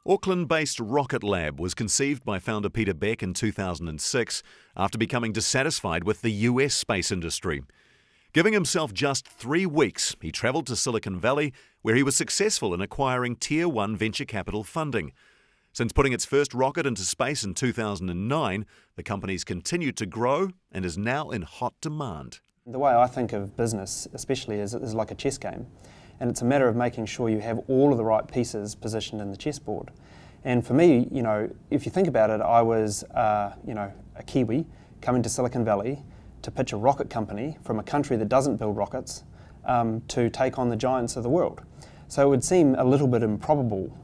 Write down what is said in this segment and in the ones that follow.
Auckland-based Rocket Lab was conceived by founder Peter Beck in 2006 after becoming dissatisfied with the US space industry. Giving himself just 3 weeks, he travelled to Silicon Valley, where he was successful in acquiring Tier 1 venture capital funding. Since putting its first rocket into space in 2009, the company's continued to grow and is now in hot demand. The way I think of business especially is like a chess game, and it's a matter of making sure you have all of the right pieces positioned in the chessboard. And for me, if you think about it, I was a Kiwi coming to Silicon Valley to pitch a rocket company from a country that doesn't build rockets to take on the giants of the world. So it would seem a little bit improbable,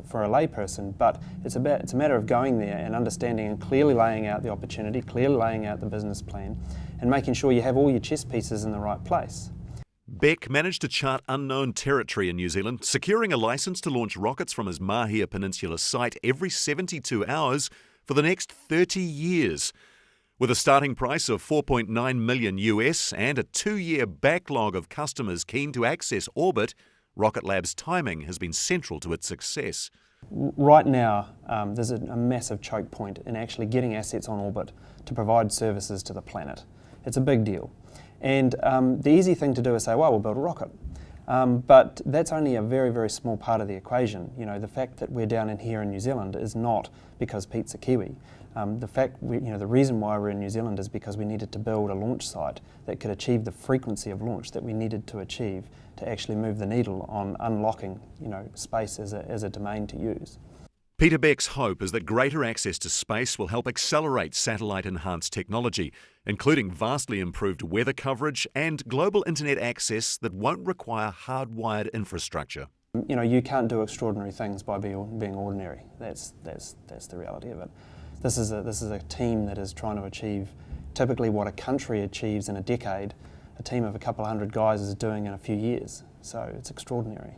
for a layperson, but it's a matter of going there and understanding and clearly laying out the opportunity, clearly laying out the business plan, and making sure you have all your chess pieces in the right place. Beck managed to chart unknown territory in New Zealand, securing a licence to launch rockets from his Mahia Peninsula site every 72 hours for the next 30 years. With a starting price of $4.9 million US and a 2-year backlog of customers keen to access orbit, Rocket Lab's timing has been central to its success. Right now, there's a massive choke point in actually getting assets on orbit to provide services to the planet. It's a big deal. And the easy thing to do is say, well, we'll build a rocket. But that's only a very, very small part of the equation. The fact that we're down in here in New Zealand is not because Pete's a Kiwi. The reason why we're in New Zealand is because we needed to build a launch site that could achieve the frequency of launch that we needed to achieve to actually move the needle on unlocking, space as a domain to use. Peter Beck's hope is that greater access to space will help accelerate satellite-enhanced technology, including vastly improved weather coverage and global internet access that won't require hardwired infrastructure. You can't do extraordinary things by being ordinary. That's the reality of it. This is a team that is trying to achieve typically what a country achieves in a decade. A team of a couple of hundred guys is doing in a few years. So it's extraordinary.